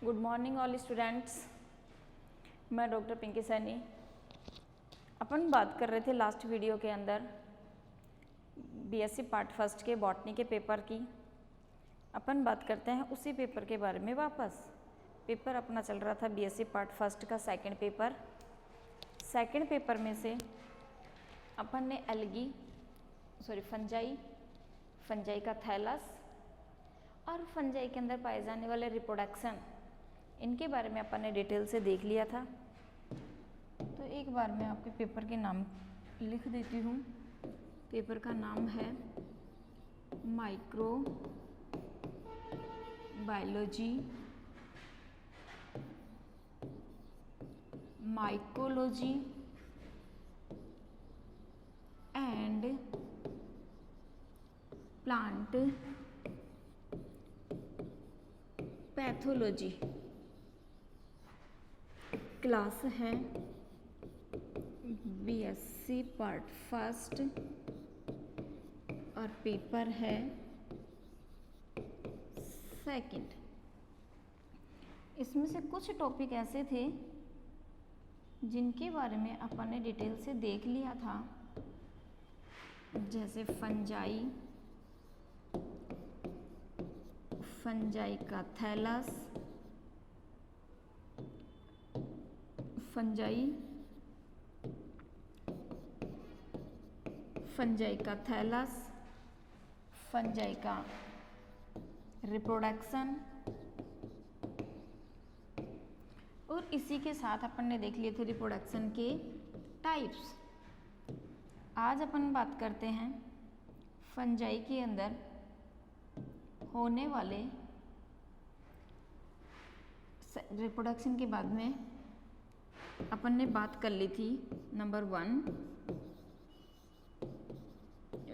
Good morning all students. मैं doctor Pinky Saini. अपन बात कर रहे थे लास्ट वीडियो के अंदर बीएससी पार्ट फर्स्ट के बॉटनी के पेपर की। अपन बात करते हैं उसी पेपर के बारे में वापस। पेपर अपना चल रहा था बीएससी पार्ट फर्स्ट का सेकंड पेपर। सेकंड पेपर में से अपन ने फंजाई का थैलस और फंजाई के अंदर पाए जाने वाले रिप्रोडक्शन, इनके बारे में अपन ने डिटेल से देख लिया था। तो एक बार मैं आपके पेपर के नाम लिख देती हूँ। पेपर का नाम है micro biology, mycology and plant pathology. Class है बीएससी पार्ट फर्स्ट और पेपर है सेकंड। इसमें से कुछ टॉपिक ऐसे थे जिनके बारे में अपन ने डिटेल से देख लिया था, जैसे फंजाई का थैलस, फंजाई का रिप्रोडक्शन, और इसी के साथ अपन ने देख लिए थे रिप्रोडक्शन के टाइप्स। आज अपन बात करते हैं फंजाई के अंदर होने वाले रिप्रोडक्शन के बाद में अपन ने बात कर ली थी नंबर 1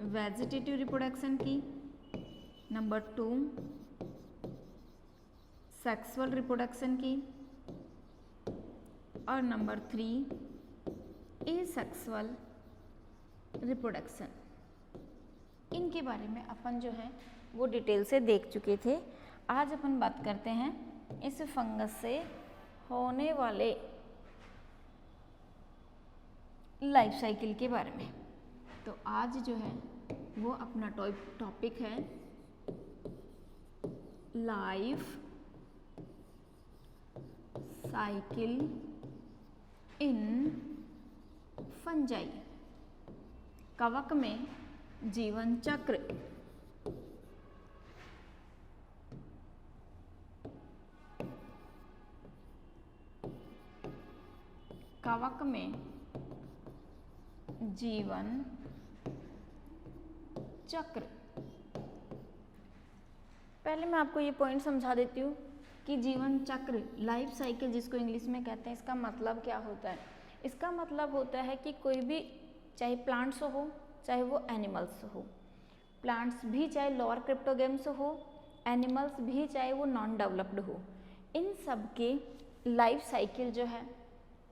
वेजिटेटिव रिप्रोडक्शन की, नंबर 2 सेक्सुअल रिप्रोडक्शन की और नंबर 3 एसेक्सुअल रिप्रोडक्शन। इनके बारे में अपन जो है वो डिटेल से देख चुके थे। आज अपन बात करते हैं इस फंगस से होने वाले लाइफ साइकिल के बारे में। तो आज जो है वो अपना टॉपिक है लाइफ साइकिल इन फंजाई। कवक में जीवन चक्र। कवक में जीवन चक्र। पहले मैं आपको ये पॉइंट समझा देती हूँ कि जीवन चक्र, लाइफ साइकिल जिसको इंग्लिश में कहते हैं, इसका मतलब क्या होता है। इसका मतलब होता है कि कोई भी, चाहे प्लांट्स हो चाहे वो एनिमल्स हो, प्लांट्स भी चाहे लोअर क्रिप्टोगेम्स हो, एनिमल्स भी चाहे वो नॉन डेवलप्ड हो, इन सब के लाइफ साइकिल जो है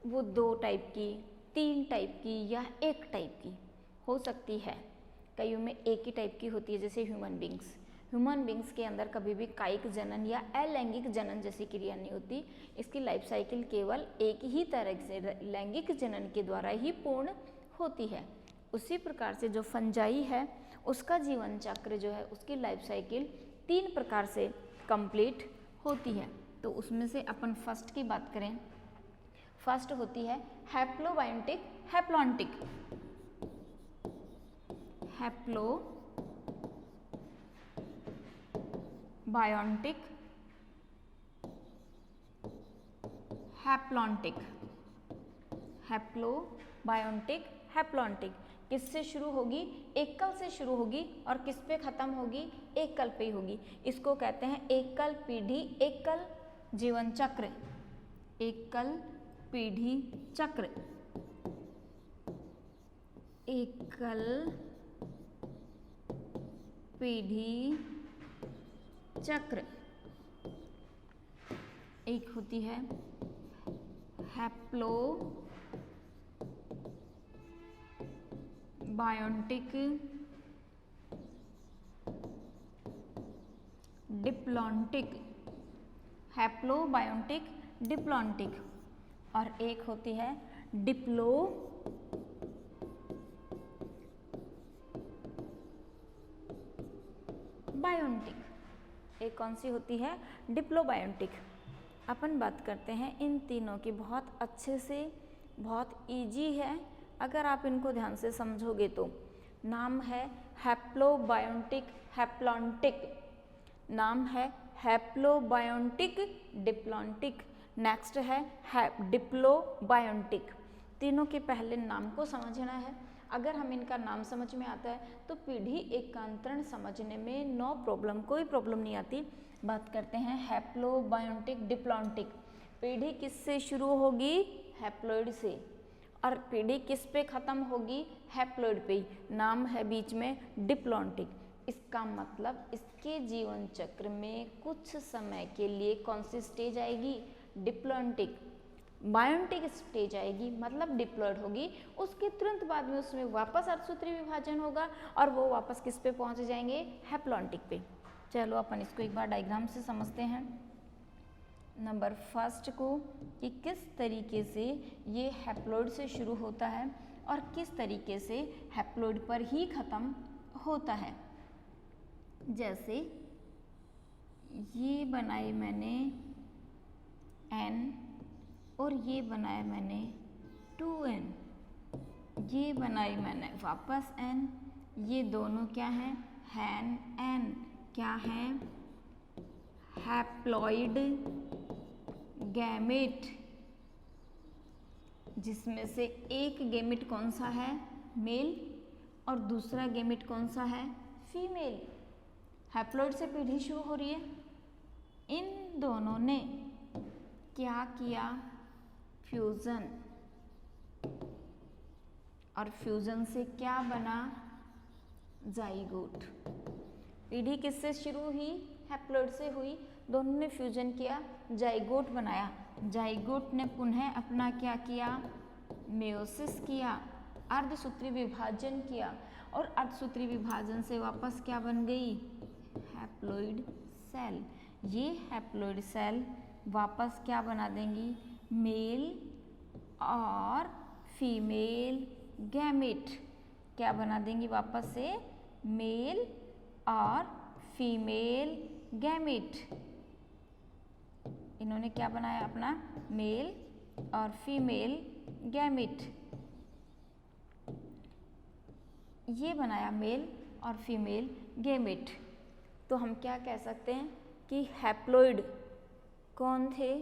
वो 2 टाइप की, 3 टाइप की या 1 टाइप की हो सकती है। कईयों में एक ही टाइप की होती है, जैसे ह्यूमन बींग्स के अंदर कभी भी कायिक जनन या अलैंगिक जनन जैसी क्रिया नहीं होती। इसकी लाइफ साइकिल केवल एक ही तरह से लैंगिक जनन के द्वारा ही पूर्ण होती है। उसी प्रकार से जो फंजाई है उसका जीवन चक्र जो है, उसकी लाइफ साइकिल 3 प्रकार से कंप्लीट होती है। तो उसमें से अपन फर्स्ट की बात करें, फर्स्ट होती है हैप्लोबायोटिक हैप्लॉन्टिक। हैप्लोबायोटिक हैप्लॉन्टिक किससे शुरू होगी? एकल से शुरू होगी और किस पे खत्म होगी? एकल पे ही होगी। इसको कहते हैं एकल पीढ़ी एकल जीवन चक्र। एकल पीढ़ी चक्र, एकल पीढ़ी चक्र। एक होती है हैप्लोबायोटिक डिप्लॉन्टिक। हैप्लोबायोटिक, डिप्लॉन्टिक, और एक होती है डिप्लो बायोटिक। एक कौन सी होती है? डिप्लोबायोटिक। अपन बात करते हैं इन तीनों की बहुत अच्छे से, बहुत इजी है अगर आप इनको ध्यान से समझोगे तो। नाम है हैप्लोबायोटिक, हैप्लॉन्टिक, नाम है हैप्लोबायोटिक, डिप्लॉन्टिक, नेक्स्ट है डिप्लोबायोटिक। तीनों के पहले नाम को समझना है। अगर हम इनका नाम समझ में आता है तो पीढ़ी एकांतरण समझने में नो प्रॉब्लम, कोई प्रॉब्लम नहीं आती। बात करते हैं हैप्लोबायोटिक, डिप्लॉन्टिक। पीढ़ी किससे शुरू होगी? हैप्लॉइड से। और पीढ़ी किस पे खत्म होगी? हैप्लॉइड पे। नाम है बीच में डिप्लॉन्टिक। इसका मतलब इसके जीवन चक्र में कुछ समय के लिए कौन सी स्टेज आएगी? डिप्लॉन्टिक। बायोटिक स्टेज आएगी मतलब डिप्लॉयड होगी, उसके तुरंत बाद में उसमें वापस अर्धसूत्री विभाजन होगा और वो वापस किस पे पहुंच जाएंगे? हैप्लॉन्टिक पे। चलो अपन इसको एक बार डायग्राम से समझते हैं। नंबर फर्स्ट को कि किस तरीके से ये हैप्लॉइड से शुरू होता है और किस तरीके से हैप्लॉइड पर ही खत्म होता है। जैसे ये बनाए मैंने n और ये बनाया मैंने 2n, ये बनाई मैंने वापस n, ये दोनों क्या हैं? n। क्या है? हैप्लॉइड गैमेट, जिसमें से एक गैमेट कौन सा है? मेल, और दूसरा गैमेट कौन सा है? फीमेल। हैप्लॉइड से पीढ़ी शुरू हो रही है। इन दोनों ने क्या किया? फ्यूजन। और फ्यूजन से क्या बना? जाइगोट। पीढ़ी किससे शुरू हुई? हैप्लॉइड से हुई। दोनों ने फ्यूजन किया, जाइगोट बनाया। जाइगोट ने पुनः अपना क्या किया? मेयोसिस किया, अर्धसूत्री विभाजन किया, और अर्धसूत्री विभाजन से वापस क्या बन गई? Haploid cell. ये हैप्लॉइड सेल वापस क्या बना देंगी? मेल और फीमेल गैमेट। क्या बना देंगी वापस से? मेल और फीमेल गैमेट। इन्होंने क्या बनाया अपना? मेल और फीमेल गैमेट। ये बनाया मेल और फीमेल गैमेट। तो हम क्या कह सकते हैं कि हैप्लॉइड कौन थे?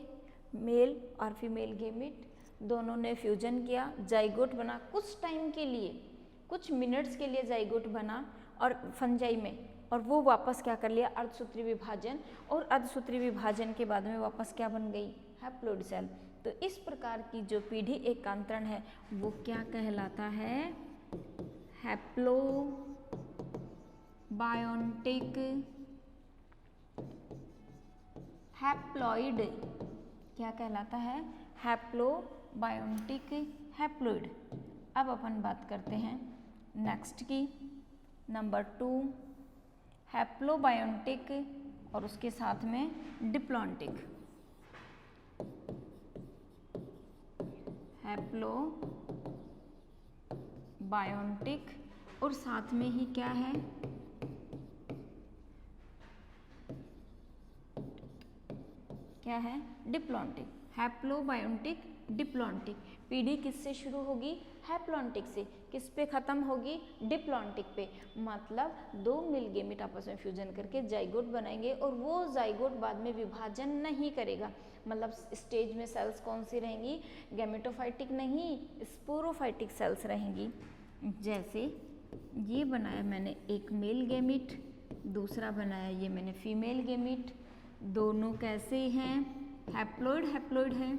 मेल और फीमेल गैमेट। दोनों ने फ्यूजन किया, जाइगोट बना। कुछ टाइम के लिए, कुछ मिनट्स के लिए जाइगोट बना और फंजाई में, और वो वापस क्या कर लिया? अर्धसूत्री विभाजन, और अर्धसूत्री विभाजन के बाद में वापस क्या बन गई? Haploid cell. तो इस प्रकार की जो पीढ़ी एकांतरण है वो क्या कहलाता है? हैप्लोबायोटिक हैप्लॉइड। क्या कहलाता है? हैप्लोबायोटिक हैप्लॉइड। अब अपन बात करते हैं नेक्स्ट की, नंबर 2 हैप्लोबायोटिक और उसके साथ में डिप्लॉन्टिक। हैप्लोबायोटिक और साथ में ही क्या है? क्या है? डिप्लॉन्टिक। हैप्लोबायोटिक, डिप्लॉन्टिक। पीढ़ी किससे शुरू होगी? हैप्लॉन्टिक से। किस पे खत्म होगी? डिप्लॉन्टिक पे। मतलब दो मिल गैमेट आपस में फ्यूजन करके जाइगोट बनाएंगे और वो जाइगोट बाद में विभाजन नहीं करेगा। मतलब स्टेज में सेल्स कौन सी रहेंगी? गैमेटोफाइटिक नहीं, स्पोरोफाइटिक सेल्स रहेंगी। जैसे ये बनाया मैंने एक मेल गैमेट, दूसरा बनाया ये मैंने फीमेल गैमेट। दोनों कैसे हैं? हैप्लॉइड हैप्लॉइड है।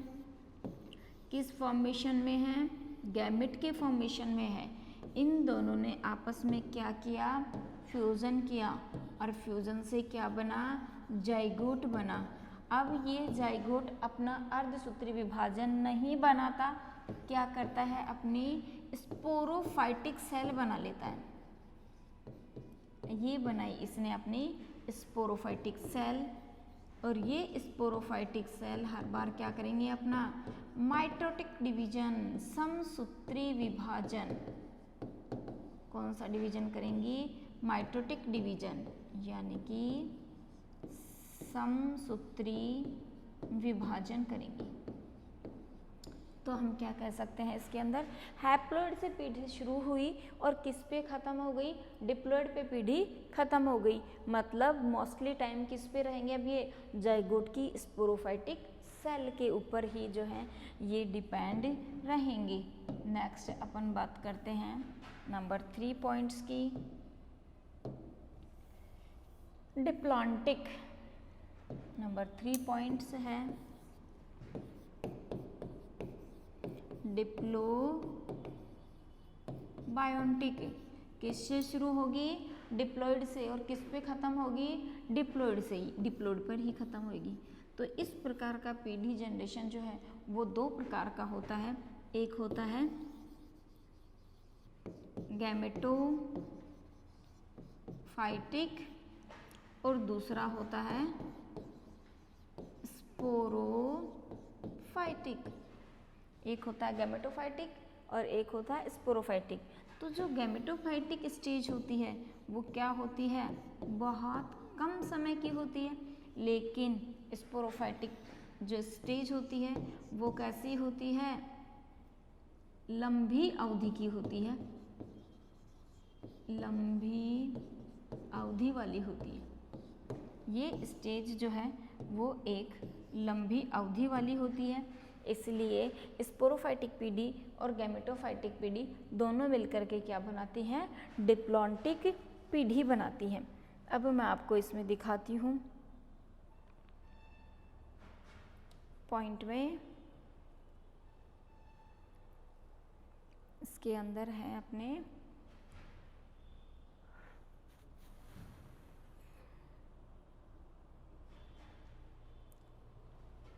किस फॉर्मेशन में है? गैमेट के फॉर्मेशन में है। इन दोनों ने आपस में क्या किया? फ्यूजन किया, और फ्यूजन से क्या बना? जाइगोट बना। अब ये जाइगोट अपना अर्धसूत्री विभाजन नहीं बनाता, क्या करता है? अपनी स्पोरोफाइटिक सेल बना लेता है। ये बनाई इसने अपनी स्पोरोफाइटिक सेल, और ये स्पोरोफाइटिक सेल हर बार क्या करेंगे, अपना माइटोटिक डिवीजन, समसूत्री विभाजन, कौन सा डिवीजन करेंगी, माइटोटिक डिवीजन, यानी कि समसूत्री विभाजन करेंगी। तो हम क्या कह सकते हैं, इसके अंदर हैप्लॉइड से पीढ़ी शुरू हुई और किस पे ख़त्म हो गई, डिप्लॉइड पे पीढ़ी ख़त्म हो गई। मतलब मोस्टली टाइम किस पे रहेंगे, अब ये जाइगोट की स्पोरोफाइटिक सेल के ऊपर ही जो है ये डिपेंड रहेंगी। नेक्स्ट अपन बात करते हैं नंबर 3 पॉइंट्स की। डिप्लॉन्टिक नंबर 3 पॉइंट्स है डिप्लोबायोन्टिक, किससे शुरू होगी, डिप्लॉइड से, और किस पे ख़त्म होगी, डिप्लॉइड से ही, डिप्लॉइड पर ही ख़त्म होगी। तो इस प्रकार का पीढ़ी जनरेशन जो है वो 2 प्रकार का होता है। एक होता है गैमेटोफाइटिक और दूसरा होता है स्पोरोफाइटिक। एक होता है गैमेटोफाइटिक और एक होता है स्पोरोफाइटिक। तो जो गैमेटोफाइटिक स्टेज होती है वो क्या होती है, बहुत कम समय की होती है, लेकिन स्पोरोफाइटिक जो स्टेज होती है वो कैसी होती है, लंबी अवधि की होती है, लंबी अवधि वाली होती है। ये स्टेज जो है वो एक लंबी अवधि वाली होती है, इसलिए स्पोरोफाइटिक पीढ़ी और गैमेटोफाइटिक पीढ़ी दोनों मिलकर के क्या बनाती हैं, डिप्लॉन्टिक पीढ़ी बनाती हैं। अब मैं आपको इसमें दिखाती हूँ पॉइंट में, इसके अंदर है अपने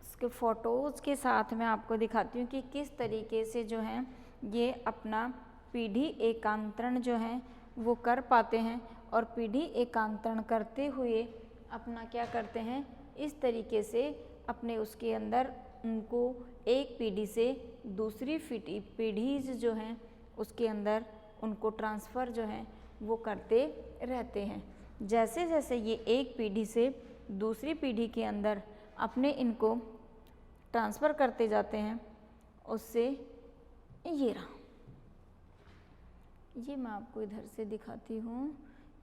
इसके फोटोज़ के साथ मैं आपको दिखाती हूँ कि किस तरीके से जो है ये अपना पीढ़ी एकांतरण जो है वो कर पाते हैं, और पीढ़ी एकांतरण करते हुए अपना क्या करते हैं, इस तरीके से अपने उसके अंदर उनको एक पीढ़ी से दूसरी पीढ़ीज जो हैं उसके अंदर उनको ट्रांसफ़र जो है वो करते रहते हैं। जैसे जैसे ये एक पीढ़ी से दूसरी पीढ़ी के अंदर अपने इनको ट्रांसफ़र करते जाते हैं, उससे ये रहा, ये मैं आपको इधर से दिखाती हूँ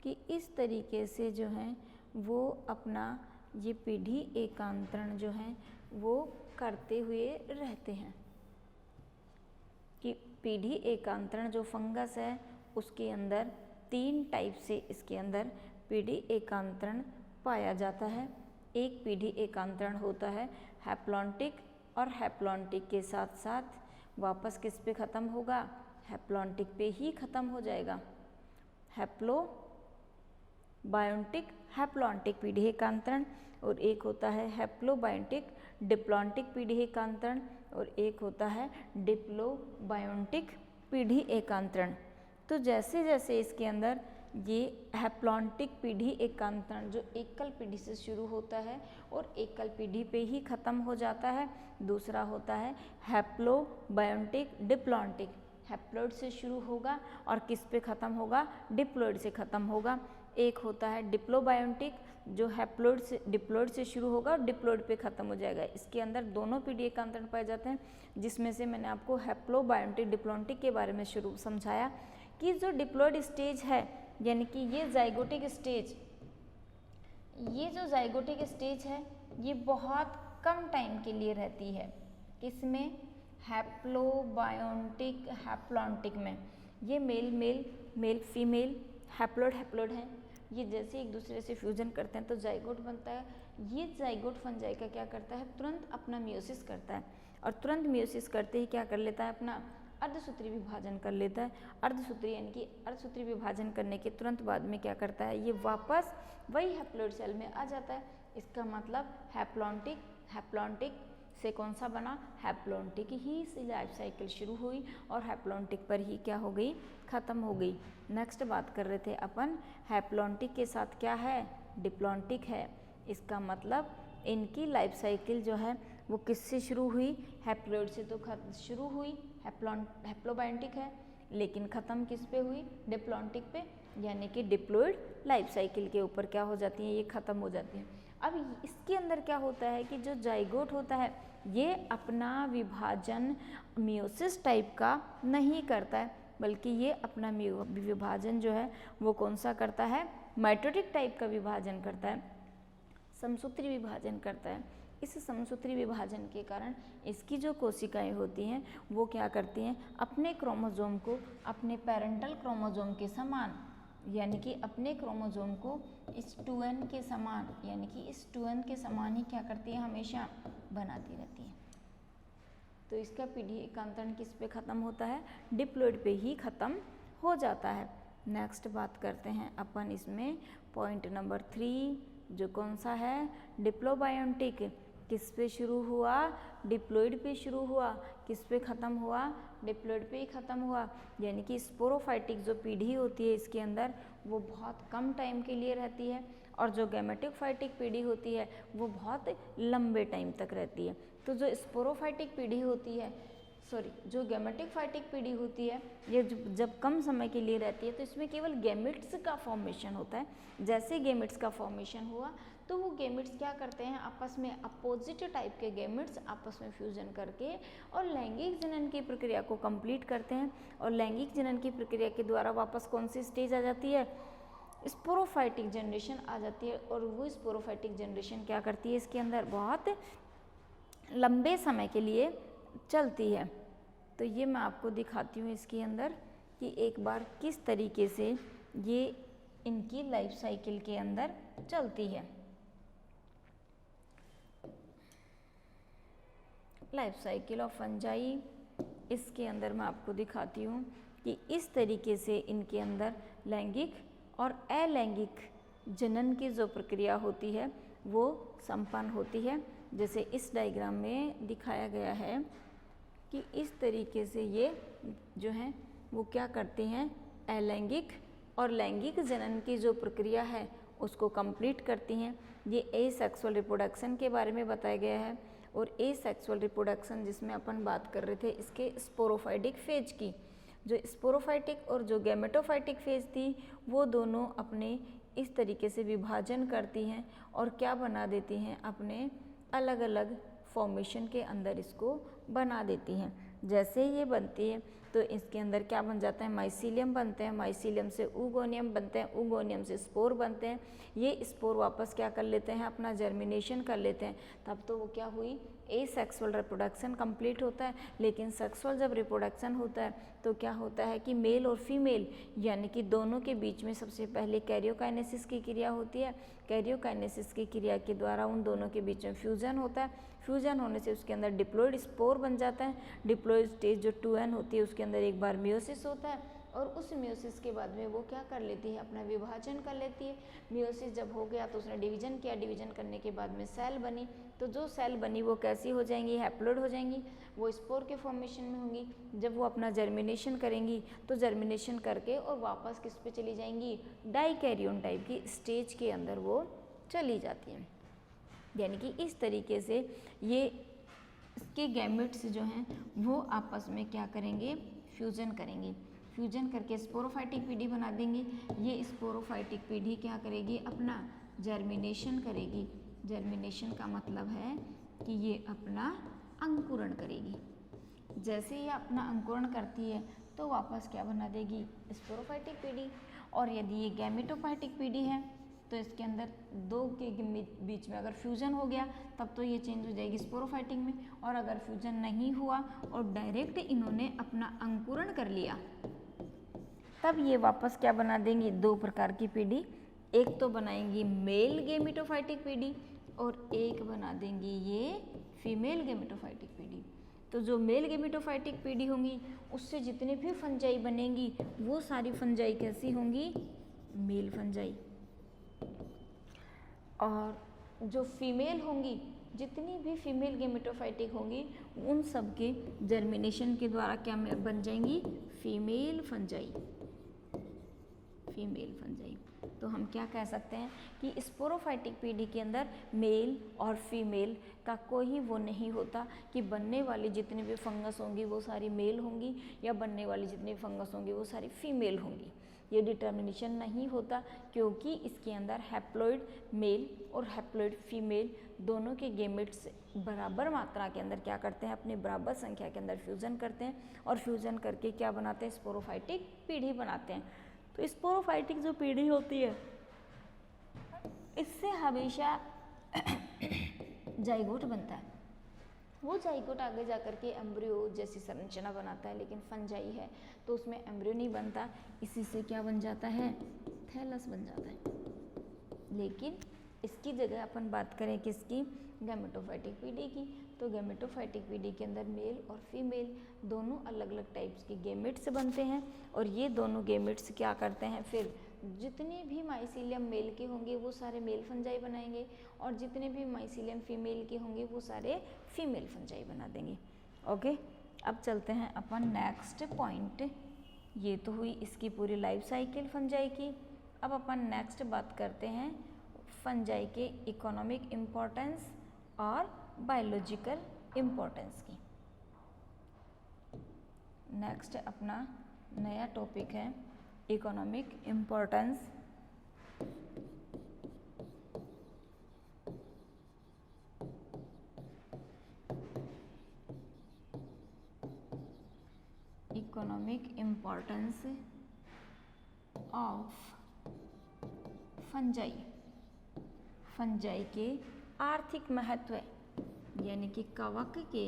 कि इस तरीके से जो है वो अपना ये पीढ़ी एकांतरण जो है वो करते हुए रहते हैं। कि पीढ़ी एकांतरण जो फंगस है उसके अंदर 3 टाइप से इसके अंदर पीढ़ी एकांतरण पाया जाता है। एक पीढ़ी एकांतरण होता है हैप्लॉन्टिक, और हैप्लॉन्टिक के साथ साथ वापस किस पे ख़त्म होगा, हैप्लॉन्टिक पे ही ख़त्म हो जाएगा। हैप्लोबायोन्टिक हैप्लॉन्टिक पीढ़ी एकांतरण, और एक होता है हैप्लोबायोन्टिक डिप्लॉन्टिक पीढ़ी एकांतरण, और एक होता है डिप्लोबायोन्टिक पीढ़ी एकांतरण। तो जैसे जैसे इसके अंदर ये हैप्लॉन्टिक पीढ़ी एकांतरण जो एकल पीढ़ी से शुरू होता है और एकल पीढ़ी पे ही ख़त्म हो जाता है। दूसरा होता है हैप्लोबायोन्टिक डिप्लॉन्टिक, हैप्लॉइड से शुरू होगा और किस पे ख़त्म होगा, डिप्लॉइड से ख़त्म होगा। एक होता है डिप्लोबायोन्टिक जो डिप्लॉइड से शुरू होगा और डिप्लॉइड पे ख़त्म हो जाएगा। इसके अंदर दोनों पीढ़ी एकांतरण पाए जाते हैं, जिसमें से मैंने आपको हैप्लोबायोन्टिक डिप्लॉन्टिक के बारे में शुरू समझाया कि जो डिप्लॉइड स्टेज है, यानी कि ये जाइगोटिक स्टेज, ये जो जाइगोटिक स्टेज है ये बहुत कम टाइम के लिए रहती है। किसमें, हैप्लोबायोन्टिक हैप्लॉन्टिक में। ये मेल फीमेल हैप्लॉइड हैं, ये जैसे एक दूसरे से फ्यूजन करते हैं तो जाइगोट बनता है। ये जाइगोट फंजाई का क्या करता है, तुरंत अपना मियोसिस करता है, और तुरंत मियोसिस करते ही क्या कर लेता है, अपना अर्धसूत्री विभाजन कर लेता है। अर्धसूत्री यानी कि अर्धसूत्री विभाजन करने के तुरंत बाद में क्या करता है, ये वापस वही हैप्लॉइड सेल में आ जाता है। इसका मतलब हैप्लॉन्टिक से कौन सा बना, हैप्लॉन्टिक ही से लाइफ साइकिल शुरू हुई और हैप्लॉन्टिक पर ही क्या हो गई, ख़त्म हो गई। नेक्स्ट बात कर रहे थे अपन हैप्लॉन्टिक के साथ क्या है, डिप्लॉन्टिक है। इसका मतलब इनकी लाइफ साइकिल जो है वो किससे शुरू हुई, हैप्लॉइड से तो शुरू हुई, हैप्लोबायोटिक है, लेकिन ख़त्म किस पे हुई, डिप्लॉन्टिक पे, यानी कि डिप्लॉइड लाइफ साइकिल के ऊपर क्या हो जाती है, ये ख़त्म हो जाती है। अब इसके अंदर क्या होता है कि जो जाइगोट होता है ये अपना विभाजन मियोसिस टाइप का नहीं करता है, बल्कि ये अपना विभाजन जो है वो कौन सा करता है, माइटोटिक टाइप का विभाजन करता है, समसूत्री विभाजन करता है। इस समसूत्री विभाजन के कारण इसकी जो कोशिकाएं होती हैं वो क्या करती हैं, अपने क्रोमोसोम को अपने पेरेंटल क्रोमोसोम के समान, यानी कि अपने क्रोमोसोम को इस 2n के समान, यानी कि इस 2n के समान ही क्या करती है, हमेशा बनाती रहती है। तो इसका पीढ़ी एकांतरण किस पे ख़त्म होता है, डिप्लॉइड पे ही ख़त्म हो जाता है। नेक्स्ट बात करते हैं अपन इसमें पॉइंट नंबर 3, जो कौन सा है, डिप्लोबायोटिक किस पे शुरू हुआ, डिप्लॉइड पे शुरू हुआ, किस पे ख़त्म हुआ, डिप्लॉइड पे ही ख़त्म हुआ। यानी कि स्पोरोफाइटिक जो पीढ़ी होती है इसके अंदर वो बहुत कम टाइम के लिए रहती है, और जो गैमेटोफाइटिक पीढ़ी होती है वो बहुत लंबे टाइम तक रहती है। तो जो स्पोरोफाइटिक पीढ़ी होती है, जो गैमेटोफाइटिक पीढ़ी होती है, ये जब कम समय के लिए रहती है तो इसमें केवल गैमेट्स का फॉर्मेशन होता है। जैसे गैमेट्स का फॉर्मेशन हुआ तो वो गैमेट्स क्या करते हैं, आपस में अपोजिट टाइप के गैमेट्स आपस में फ्यूजन करके और लैंगिक जनन की प्रक्रिया को कंप्लीट करते हैं, और लैंगिक जनन की प्रक्रिया के द्वारा वापस कौन सी स्टेज आ जाती है, स्पोरोफाइटिक जनरेशन आ जाती है। और वो स्पोरोफाइटिक जनरेशन क्या करती है, इसके अंदर बहुत लंबे समय के लिए चलती है। तो ये मैं आपको दिखाती हूँ इसके अंदर कि एक बार किस तरीके से ये इनकी लाइफ साइकिल के अंदर चलती है। लाइफ साइकिल ऑफ फंजाई, इसके अंदर मैं आपको दिखाती हूँ कि इस तरीके से इनके अंदर लैंगिक और अलैंगिक जनन की जो प्रक्रिया होती है वो संपन्न होती है। जैसे इस डायग्राम में दिखाया गया है कि इस तरीके से ये जो है वो क्या करते हैं, अलैंगिक और लैंगिक जनन की जो प्रक्रिया है उसको कंप्लीट करती हैं। ये एसेक्सुअल रिप्रोडक्शन के बारे में बताया गया है, और एसेक्सुअल रिप्रोडक्शन जिसमें अपन बात कर रहे थे इसके स्पोरोफाइटिक फेज की, जो स्पोरोफाइटिक और जो गैमेटोफाइटिक फेज थी वो दोनों अपने इस तरीके से विभाजन करती हैं और क्या बना देती हैं, अपने अलग अलग फॉर्मेशन के अंदर इसको बना देती हैं। जैसे ये बनती है तो इसके अंदर क्या बन जाता है, माइसीलियम बनते हैं, माइसीलियम से ऊगोनियम बनते हैं, ऊगोनियम से स्पोर बनते हैं। ये स्पोर वापस क्या कर लेते हैं, अपना जर्मिनेशन कर लेते हैं। तब तो वो क्या हुई, एसेक्सुअल रिप्रोडक्शन कंप्लीट होता है। लेकिन सेक्सुअल जब रिप्रोडक्शन होता है तो क्या होता है कि मेल और फीमेल यानी कि दोनों के बीच में सबसे पहले कैरियोकाइनेसिस की क्रिया होती है। कैरियोकाइनेसिस की क्रिया के द्वारा उन दोनों के बीच में फ्यूजन होता है। फ्यूजन होने से उसके अंदर डिप्लॉइड स्पोर बन जाता है। डिप्लॉइड स्टेज जो 2n होती है उसके अंदर एक बार मियोसिस होता है, और उस मियोसिस के बाद में वो क्या कर लेती है, अपना विभाजन कर लेती है। मियोसिस जब हो गया तो उसने डिवीजन किया, डिवीजन करने के बाद में सेल बनी। तो जो सेल बनी वो कैसी हो जाएंगी, हैप्लॉइड हो जाएंगी, वो स्पोर के फॉर्मेशन में होंगी। जब वो अपना जर्मिनेशन करेंगी तो जर्मिनेशन करके और वापस किस पे चली जाएंगी, डाइकैरियोन टाइप की स्टेज के अंदर वो चली जाती हैं। यानी कि इस तरीके से ये इसके गैमेट्स जो हैं वो आपस में क्या करेंगे, फ्यूजन करेंगे। फ्यूजन करके स्पोरोफाइटिक पीढ़ी बना देंगे। ये स्पोरोफाइटिक पीढ़ी क्या करेगी, अपना जर्मिनेशन करेगी। जर्मिनेशन का मतलब है कि ये अपना अंकुरण करेगी। जैसे ये अपना अंकुरण करती है तो वापस क्या बना देगी, स्पोरोफाइटिक पीढ़ी। और यदि ये गैमेटोफाइटिक पीढ़ी है तो इसके अंदर दो के बीच में अगर फ्यूजन हो गया तब तो ये चेंज हो जाएगी स्पोरोफाइटिक में। और अगर फ्यूजन नहीं हुआ और डायरेक्ट इन्होंने अपना अंकुरण कर लिया तब ये वापस क्या बना देंगी, दो प्रकार की पीढ़ी। एक तो बनाएंगी मेल गैमेटोफाइटिक पीढ़ी और एक बना देंगी ये फीमेल गैमेटोफाइटिक पीढ़ी। तो जो मेल गैमेटोफाइटिक पीढ़ी होंगी उससे जितने भी फंजाई बनेंगी वो सारी फंजाई कैसी होंगी, मेल फंजाई। और जो फीमेल होंगी, जितनी भी फीमेल गैमेटोफाइटिक होंगी उन सब के जर्मिनेशन के द्वारा क्या बन जाएंगी, फीमेल फंजाई। Female fungi. तो हम क्या कह सकते हैं कि स्पोरोफाइटिक पीढ़ी के अंदर मेल और फीमेल का कोई वो नहीं होता कि बनने वाली जितनी भी फंगस होंगी वो सारी मेल होंगी या बनने वाली जितनी भी फंगस होंगी वो सारी फीमेल होंगी। ये डिटर्मिनेशन नहीं होता क्योंकि इसके अंदर हैप्लॉइड मेल और हैप्लॉइड फीमेल दोनों के गेमेट्स बराबर मात्रा के अंदर क्या करते हैं, अपनी बराबर संख्या के अंदर फ्यूज़न करते हैं और फ्यूज़न करके क्या बनाते हैं, स्पोरोफाइटिक पीढ़ी बनाते हैं। तो स्पोरोफाइटिक जो पीढ़ी होती है इससे हमेशा जाइगोट बनता है। वो जाइगोट आगे जा कर के एम्ब्रियो जैसी संरचना बनाता है, लेकिन फंजाई है तो उसमें एम्ब्रियो नहीं बनता, इसी से क्या बन जाता है, थैलस बन जाता है। लेकिन इसकी जगह अपन बात करें किसकी, गैमेटोफाइटिक पीढ़ी की, तो गैमेटोफाइटिक पीढ़ी के अंदर मेल और फीमेल दोनों अलग अलग टाइप्स के गेमेट्स बनते हैं और ये दोनों गेमेट्स क्या करते हैं, फिर जितने भी माइसीलियम मेल के होंगे वो सारे मेल फंजाई बनाएंगे और जितने भी माइसीलियम फीमेल के होंगे वो सारे फीमेल फंजाई बना देंगे। ओके, अब चलते हैं अपन नेक्स्ट पॉइंट। ये तो हुई इसकी पूरी लाइफ साइकिल फंजाई की। अब अपन नेक्स्ट बात करते हैं फंजाई के इकोनॉमिक इम्पोर्टेंस और बायोलॉजिकल इम्पोर्टेंस की। नेक्स्ट अपना नया टॉपिक है economic importance of fungi. Fungi के आर्थिक महत्व यानी कि कवक के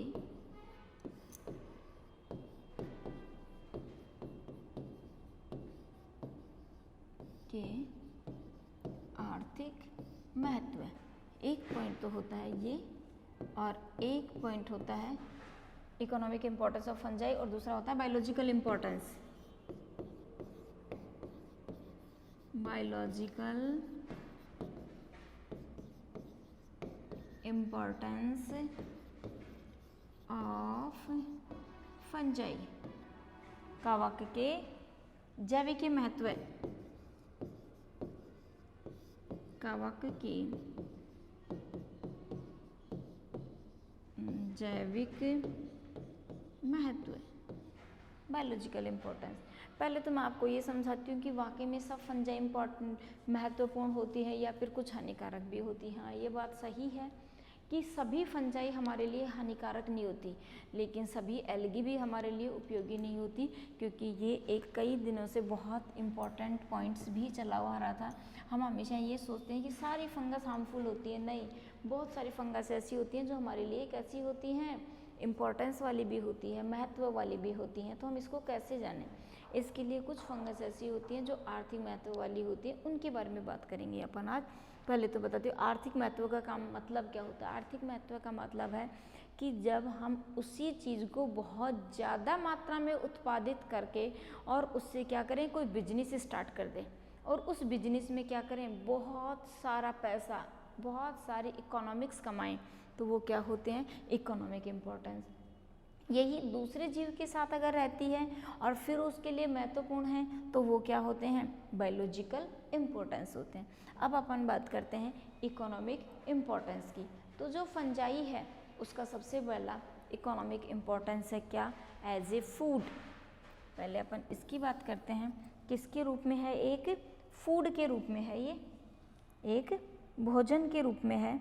आर्थिक महत्व। एक पॉइंट तो होता है ये और एक पॉइंट होता है इकोनॉमिक इम्पोर्टेंस ऑफ फंजाई और दूसरा होता है biological importance. Biological importance of fungi, कवक के जैविक महत्व, कवक के जैविक महत्व, बायोलॉजिकल इम्पोर्टेंस। पहले तो मैं आपको ये समझाती हूँ कि वाकई में सब फंजाई इम्पोर्टेंट महत्वपूर्ण होती है या फिर कुछ हानिकारक भी होती है। हाँ, ये बात सही है कि सभी फंजाई हमारे लिए हानिकारक नहीं होती, लेकिन सभी एल्गी भी हमारे लिए उपयोगी नहीं होती, क्योंकि ये एक कई दिनों से बहुत इम्पॉर्टेंट पॉइंट्स भी चला हुआ रहा था। हम हमेशा ये सोचते हैं कि सारी फंगस हार्मफुल होती है, नहीं, बहुत सारी फंगस ऐसी होती हैं जो हमारे लिए कैसी होती हैं, इम्पोर्टेंस वाली भी होती है, महत्व वाली भी होती हैं। तो हम इसको कैसे जानें, इसके लिए कुछ फंगस ऐसी होती हैं जो आर्थिक महत्व वाली होती हैं, उनके बारे में बात करेंगे अपन आज। पहले तो बताती हूँ आर्थिक महत्व का काम मतलब क्या होता है। आर्थिक महत्व का मतलब है कि जब हम उसी चीज़ को बहुत ज़्यादा मात्रा में उत्पादित करके और उससे क्या करें, कोई बिजनेस स्टार्ट कर दें और उस बिजनेस में क्या करें, बहुत सारा पैसा, बहुत सारी इकोनॉमिक्स कमाएं, तो वो क्या होते हैं, इकोनॉमिक इम्पोर्टेंस। यही दूसरे जीव के साथ अगर रहती है और फिर उसके लिए महत्वपूर्ण है तो वो क्या होते हैं, बायोलॉजिकल इम्पोर्टेंस होते हैं। अब अपन बात करते हैं इकोनॉमिक इम्पोर्टेंस की। तो जो फंजाई है उसका सबसे पहला इकोनॉमिक इम्पोर्टेंस है क्या, एज ए फूड। पहले अपन इसकी बात करते हैं, किसके रूप में है, एक फूड के रूप में है, ये एक भोजन के रूप में है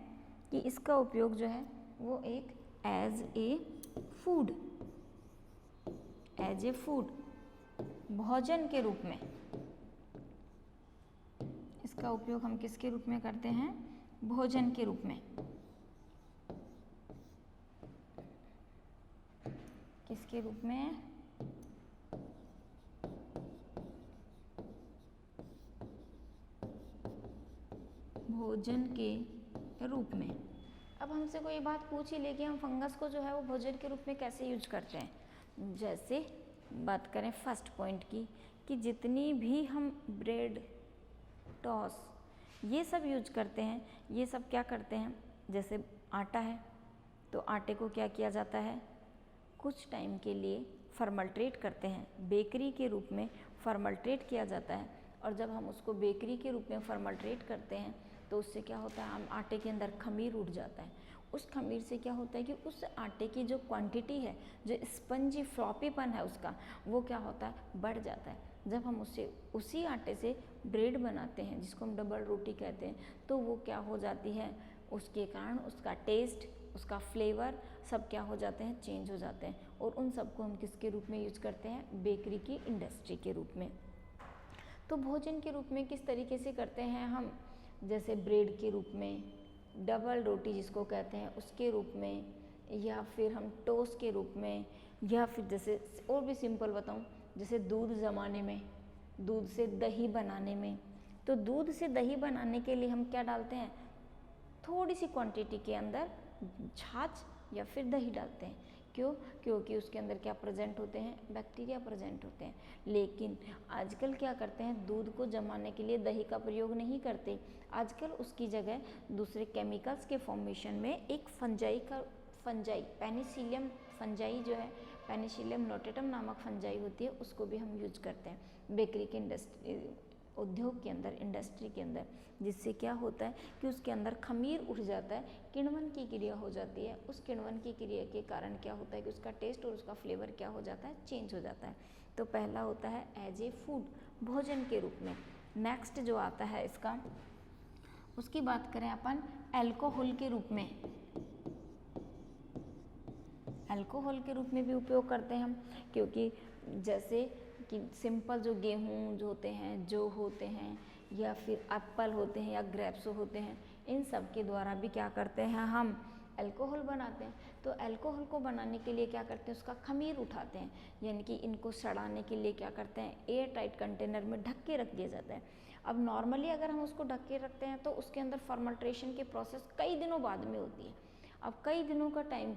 कि इसका उपयोग जो है वो एक as a food, as a food, भोजन के रूप में इसका उपयोग हम किसके रूप में करते हैं, भोजन के रूप में। किसके रूप में, भोजन के रूप में। अब हमसे कोई बात पूछ ही ले कि हम फंगस को जो है वो भोजन के रूप में कैसे यूज करते हैं। जैसे बात करें फर्स्ट पॉइंट की कि जितनी भी हम ब्रेड, टॉस, ये सब यूज करते हैं, ये सब क्या करते हैं, जैसे आटा है तो आटे को क्या किया जाता है, कुछ टाइम के लिए फर्मल्ट्रेट करते हैं, बेकरी के रूप में फर्मल्ट्रेट किया जाता है और जब हम उसको बेकरी के रूप में फर्मेंटेट करते हैं तो उससे क्या होता है, हम आटे के अंदर खमीर उठ जाता है। उस खमीर से क्या होता है कि उस आटे की जो क्वांटिटी है, जो स्पंजी फ्लॉपीपन है उसका, वो क्या होता है, बढ़ जाता है। जब हम उसी आटे से ब्रेड बनाते हैं जिसको हम डबल रोटी कहते हैं, तो वो क्या हो जाती है, उसके कारण उसका टेस्ट, उसका फ्लेवर सब क्या हो जाते हैं, चेंज हो जाते हैं। और उन सबको हम किसके रूप में यूज करते हैं, बेकरी की इंडस्ट्री के रूप में। तो भोजन के रूप में किस तरीके से करते हैं हम, जैसे ब्रेड के रूप में, डबल रोटी जिसको कहते हैं उसके रूप में, या फिर हम टोस्ट के रूप में, या फिर जैसे और भी सिंपल बताऊं, जैसे दूध जमाने में, दूध से दही बनाने में। तो दूध से दही बनाने के लिए हम क्या डालते हैं, थोड़ी सी क्वांटिटी के अंदर छाछ या फिर दही डालते हैं। क्यों, क्योंकि उसके अंदर क्या प्रेजेंट होते हैं, बैक्टीरिया प्रेजेंट होते हैं। लेकिन आजकल क्या करते हैं, दूध को जमाने के लिए दही का प्रयोग नहीं करते, आजकल उसकी जगह दूसरे केमिकल्स के फॉर्मेशन में एक फंजाई पेनिसिलियम फंजाई जो है, पेनिसिलियम नोटेटम नामक फंजाई होती है, उसको भी हम यूज करते हैं बेकरी के उद्योग के अंदर, इंडस्ट्री के अंदर। जिससे क्या होता है कि उसके अंदर खमीर उठ जाता है, किण्वन की क्रिया हो जाती है। उस किण्वन की क्रिया के कारण क्या होता है कि उसका टेस्ट और उसका फ्लेवर क्या हो जाता है, चेंज हो जाता है। तो पहला होता है एज ए फूड, भोजन के रूप में। नेक्स्ट जो आता है इसका, उसकी बात करें अपन अल्कोहल के रूप में। अल्कोहल के रूप में भी उपयोग करते हैं हम, क्योंकि जैसे कि सिंपल जो गेहूँ जो होते हैं या फिर एप्पल होते हैं या ग्रेप्स होते हैं, इन सब के द्वारा भी क्या करते हैं, हम अल्कोहल बनाते हैं। तो अल्कोहल को बनाने के लिए क्या करते हैं, उसका खमीर उठाते हैं, यानी कि इनको सड़ाने के लिए क्या करते हैं, एयर टाइट कंटेनर में ढक के रख दिया जाता है। अब नॉर्मली अगर हम उसको ढक के रखते हैं तो उसके अंदर फर्मेंटेशन की प्रोसेस कई दिनों बाद में होती है। अब कई दिनों का टाइम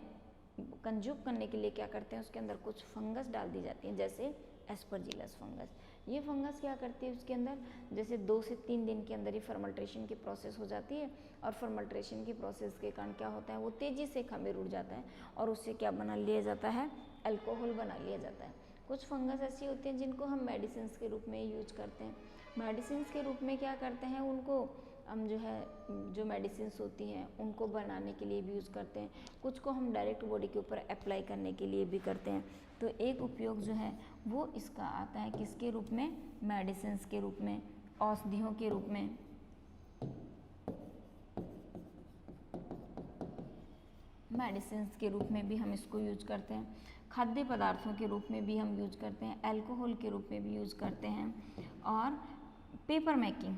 कंज्यूम करने के लिए क्या करते हैं, उसके अंदर कुछ फंगस डाल दी जाती हैं, जैसे एस्परजिलस फंगस। ये फंगस क्या करती है, उसके अंदर जैसे 2 से 3 दिन के अंदर ही फर्मेंटेशन की प्रोसेस हो जाती है, और फर्मेंटेशन की प्रोसेस के कारण क्या होता है, वो तेज़ी से खमीर उड़ जाता है और उससे क्या बना लिया जाता है, अल्कोहल बना लिया जाता है। कुछ फंगस ऐसी होती हैं जिनको हम मेडिसिन के रूप में यूज करते हैं। मेडिसिन के रूप में क्या करते हैं, उनको हम जो मेडिसिन होती हैं उनको बनाने के लिए भी यूज़ करते हैं। कुछ को हम डायरेक्ट बॉडी के ऊपर अप्लाई करने के लिए भी करते हैं। तो एक उपयोग जो है वो इसका आता है किसके रूप में, मेडिसिन के रूप में, औषधियों के रूप में। मेडिसिन के रूप में भी हम इसको यूज करते हैं, खाद्य पदार्थों के रूप में भी हम यूज करते हैं, अल्कोहल के रूप में भी यूज करते हैं। और पेपर मेकिंग,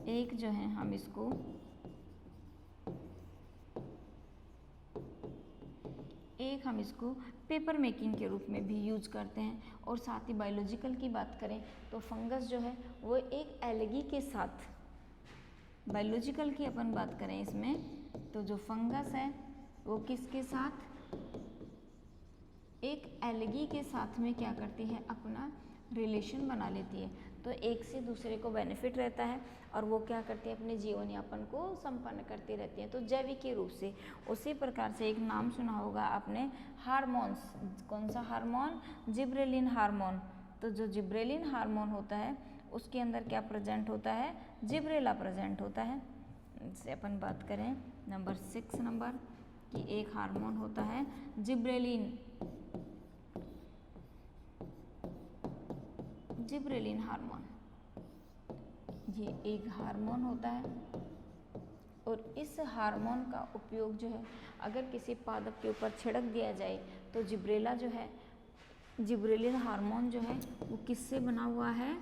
एक जो है हम इसको पेपर मेकिंग के रूप में भी यूज करते हैं। और साथ ही बायोलॉजिकल की बात करें तो फंगस जो है वो एक एलगी के साथ, बायोलॉजिकल की अपन बात करें इसमें, तो जो फंगस है वो किसके साथ, एक एलगी के साथ में क्या करती है, अपना रिलेशन बना लेती है। तो एक से दूसरे को बेनिफिट रहता है और वो क्या करती है, अपने जीवन यापन को संपन्न करती रहती हैं, तो जैविक के रूप से। उसी प्रकार से एक नाम सुना होगा आपने, हार्मोन्स। कौन सा हार्मोन, जिब्रेलिन हार्मोन। तो जो जिब्रेलिन हार्मोन होता है उसके अंदर क्या प्रेजेंट होता है, जिब्रेला प्रेजेंट होता है। इससे अपन बात करें नंबर 6 नंबर कि एक हार्मोन होता है जिब्रेलिन हार्मोन, ये एक हार्मोन होता है। और इस हार्मोन का उपयोग जो है अगर किसी पादप के ऊपर छिड़क दिया जाए तो जिब्रेलिन हार्मोन जो है वो किससे बना हुआ है,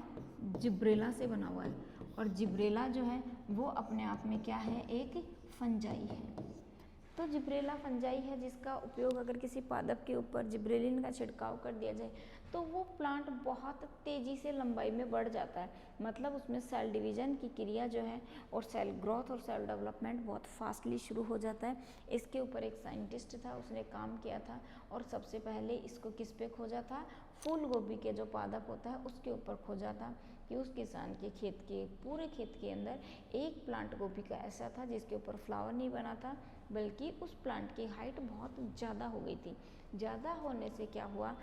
जिब्रेला से बना हुआ है। और जिब्रेला जो है वो अपने आप में क्या है, एक फंजाई है। तो जिब्रेला फंजाई है जिसका उपयोग अगर किसी पादप के ऊपर जिब्रेलिन का छिड़काव कर दिया जाए तो वो प्लांट बहुत तेज़ी से लंबाई में बढ़ जाता है। मतलब उसमें सेल डिवीजन की क्रिया जो है और सेल ग्रोथ और सेल डेवलपमेंट बहुत फास्टली शुरू हो जाता है। इसके ऊपर एक साइंटिस्ट था, उसने काम किया था और सबसे पहले इसको किस पे खोजा था, फूल गोभी के जो पादप होता है उसके ऊपर खोजा था कि उस किसान के पूरे खेत के अंदर एक प्लांट गोभी का ऐसा था जिसके ऊपर फ्लावर नहीं बना था, बल्कि उस प्लांट की हाइट बहुत ज़्यादा हो गई थी। ज़्यादा होने से क्या हुआ